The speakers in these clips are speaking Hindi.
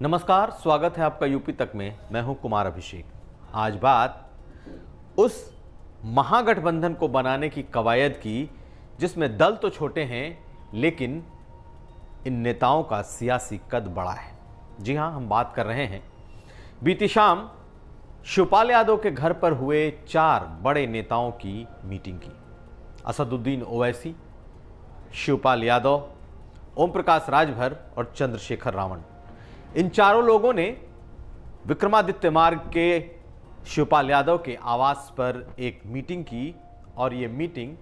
नमस्कार, स्वागत है आपका यूपी तक में। मैं हूं कुमार अभिषेक। आज बात उस महागठबंधन को बनाने की कवायद की जिसमें दल तो छोटे हैं लेकिन इन नेताओं का सियासी कद बड़ा है। जी हां, हम बात कर रहे हैं बीती शाम शिवपाल यादव के घर पर हुए 4 बड़े नेताओं की मीटिंग की। असदुद्दीन ओवैसी, शिवपाल यादव, ओम प्रकाश राजभर और चंद्रशेखर रावण। इन चारों लोगों ने विक्रमादित्य मार्ग के शिवपाल यादव के आवास पर एक मीटिंग की और ये मीटिंग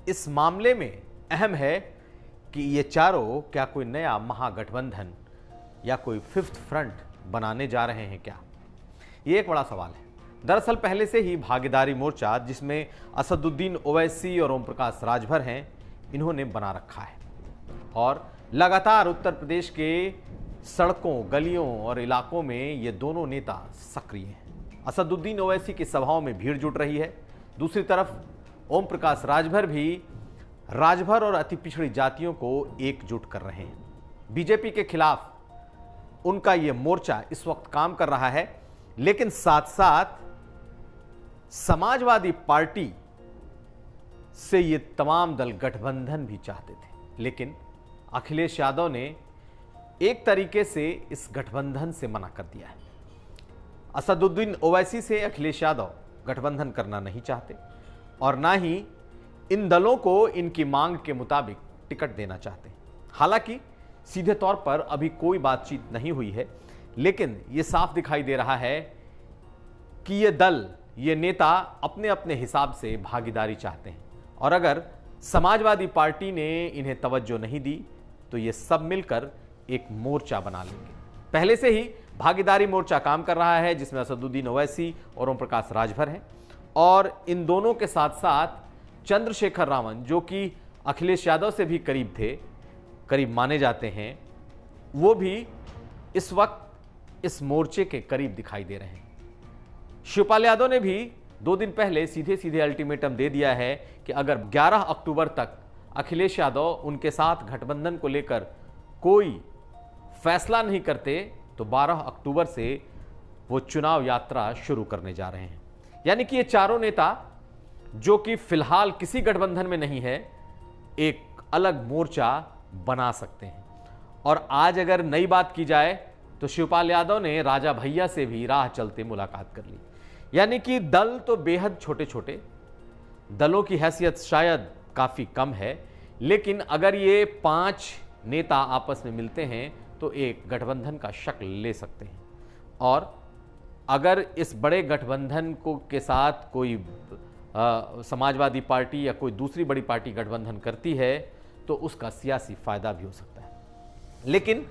इस मामले में अहम है कि ये चारों क्या कोई नया महागठबंधन या कोई फिफ्थ फ्रंट बनाने जा रहे हैं क्या? ये एक बड़ा सवाल है। दरअसल पहले से ही भागीदारी मोर्चा, जिसमें असदुद्दीन ओवैसी और ओम प्रकाश राजभर हैं, इन्होंने बना रखा है और लगातार उत्तर प्रदेश के सड़कों, गलियों और इलाकों में ये दोनों नेता सक्रिय हैं। असदुद्दीन ओवैसी की सभाओं में भीड़ जुट रही है। दूसरी तरफ ओम प्रकाश राजभर भी राजभर और अति पिछड़ी जातियों को एकजुट कर रहे हैं। बीजेपी के खिलाफ उनका ये मोर्चा इस वक्त काम कर रहा है, लेकिन साथ साथ समाजवादी पार्टी से ये तमाम दल गठबंधन भी चाहते थे, लेकिन अखिलेश यादव ने एक तरीके से इस गठबंधन से मना कर दिया है। असदुद्दीन ओवैसी से अखिलेश यादव गठबंधन करना नहीं चाहते और ना ही इन दलों को इनकी मांग के मुताबिक टिकट देना चाहते। हालांकि सीधे तौर पर अभी कोई बातचीत नहीं हुई है, लेकिन यह साफ दिखाई दे रहा है कि ये दल, ये नेता अपने अपने हिसाब से भागीदारी चाहते हैं और अगर समाजवादी पार्टी ने इन्हें तवज्जो नहीं दी तो ये सब मिलकर एक मोर्चा बना लेंगे। पहले से ही भागीदारी मोर्चा काम कर रहा है, जिसमें असदुद्दीन ओवैसी और ओम प्रकाश राजभर हैं और इन दोनों के साथ साथ चंद्रशेखर रावण, जो कि अखिलेश यादव से भी करीब थे, करीब माने जाते हैं, वो भी इस वक्त इस मोर्चे के करीब दिखाई दे रहे हैं। शिवपाल यादव ने भी 2 दिन पहले सीधे सीधे अल्टीमेटम दे दिया है कि अगर 11 अक्टूबर तक अखिलेश यादव उनके साथ गठबंधन को लेकर कोई फैसला नहीं करते तो 12 अक्टूबर से वो चुनाव यात्रा शुरू करने जा रहे हैं। यानी कि ये चारों नेता, जो कि फिलहाल किसी गठबंधन में नहीं है, एक अलग मोर्चा बना सकते हैं। और आज अगर नई बात की जाए तो शिवपाल यादव ने राजा भैया से भी राह चलते मुलाकात कर ली। यानी कि दल तो बेहद छोटे छोटे, दलों की हैसियत शायद काफी कम है, लेकिन अगर ये 5 नेता आपस में मिलते हैं तो एक गठबंधन का शक्ल ले सकते हैं। और अगर इस बड़े गठबंधन को के साथ कोई समाजवादी पार्टी या कोई दूसरी बड़ी पार्टी गठबंधन करती है तो उसका सियासी फायदा भी हो सकता है। लेकिन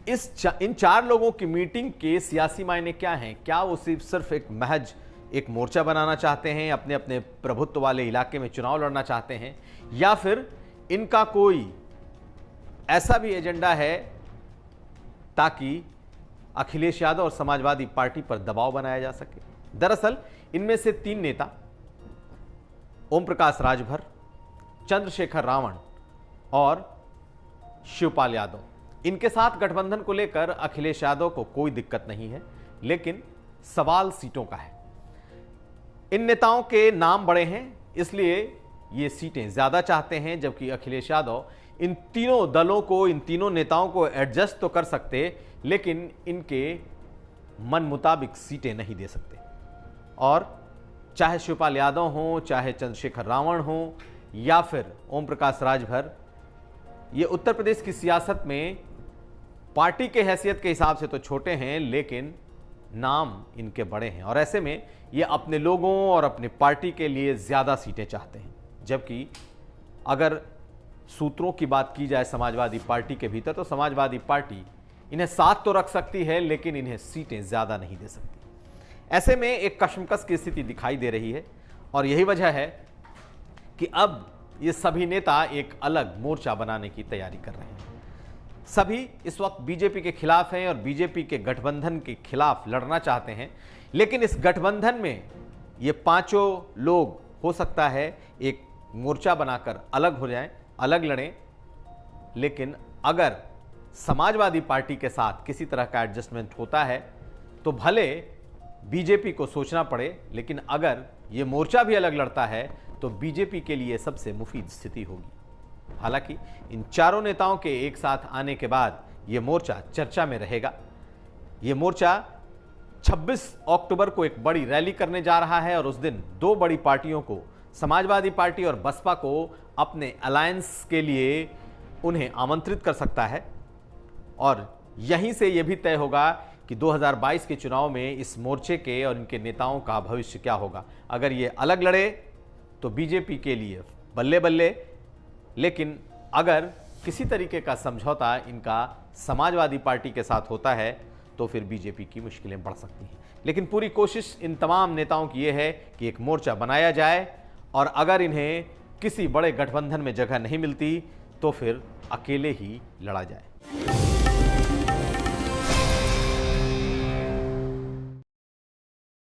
इन 4 लोगों की मीटिंग के सियासी मायने क्या हैं? क्या वो सिर्फ एक महज एक मोर्चा बनाना चाहते हैं, अपने अपने प्रभुत्व वाले इलाके में चुनाव लड़ना चाहते हैं, या फिर इनका कोई ऐसा भी एजेंडा है ताकि अखिलेश यादव और समाजवादी पार्टी पर दबाव बनाया जा सके? दरअसल इनमें से 3 नेता, ओम प्रकाश राजभर, चंद्रशेखर रावण और शिवपाल यादव, इनके साथ गठबंधन को लेकर अखिलेश यादव को कोई दिक्कत नहीं है, लेकिन सवाल सीटों का है। इन नेताओं के नाम बड़े हैं, इसलिए ये सीटें ज्यादा चाहते हैं, जबकि अखिलेश यादव इन तीनों दलों को, इन तीनों नेताओं को एडजस्ट तो कर सकते, लेकिन इनके मन मुताबिक सीटें नहीं दे सकते। और चाहे शिवपाल यादव हो, चाहे चंद्रशेखर रावण हो या फिर ओम प्रकाश राजभर, ये उत्तर प्रदेश की सियासत में पार्टी के हैसियत के हिसाब से तो छोटे हैं, लेकिन नाम इनके बड़े हैं और ऐसे में ये अपने लोगों और अपने पार्टी के लिए ज्यादा सीटें चाहते हैं। जबकि अगर सूत्रों की बात की जाए समाजवादी पार्टी के भीतर, तो समाजवादी पार्टी इन्हें साथ तो रख सकती है, लेकिन इन्हें सीटें ज्यादा नहीं दे सकती। ऐसे में एक कशमकश की स्थिति दिखाई दे रही है और यही वजह है कि अब ये सभी नेता एक अलग मोर्चा बनाने की तैयारी कर रहे हैं। सभी इस वक्त बीजेपी के खिलाफ हैं और बीजेपी के गठबंधन के खिलाफ लड़ना चाहते हैं, लेकिन इस गठबंधन में ये 5 लोग हो सकता है एक मोर्चा बनाकर अलग हो जाएं, अलग लड़ें। लेकिन अगर समाजवादी पार्टी के साथ किसी तरह का एडजस्टमेंट होता है तो भले बीजेपी को सोचना पड़े, लेकिन अगर ये मोर्चा भी अलग लड़ता है तो बीजेपी के लिए सबसे मुफीद स्थिति होगी। हालांकि इन चारों नेताओं के एक साथ आने के बाद ये मोर्चा चर्चा में रहेगा। ये मोर्चा 26 अक्टूबर को एक बड़ी रैली करने जा रहा है और उस दिन दो बड़ी पार्टियों को, समाजवादी पार्टी और बसपा को, अपने अलायंस के लिए उन्हें आमंत्रित कर सकता है। और यहीं से यह भी तय होगा कि 2022 के चुनाव में इस मोर्चे के और इनके नेताओं का भविष्य क्या होगा। अगर ये अलग लड़े तो बीजेपी के लिए बल्ले बल्ले, लेकिन अगर किसी तरीके का समझौता इनका समाजवादी पार्टी के साथ होता है तो फिर बीजेपी की मुश्किलें बढ़ सकती हैं। लेकिन पूरी कोशिश इन तमाम नेताओं की यह है कि एक मोर्चा बनाया जाए और अगर इन्हें किसी बड़े गठबंधन में जगह नहीं मिलती तो फिर अकेले ही लड़ा जाए।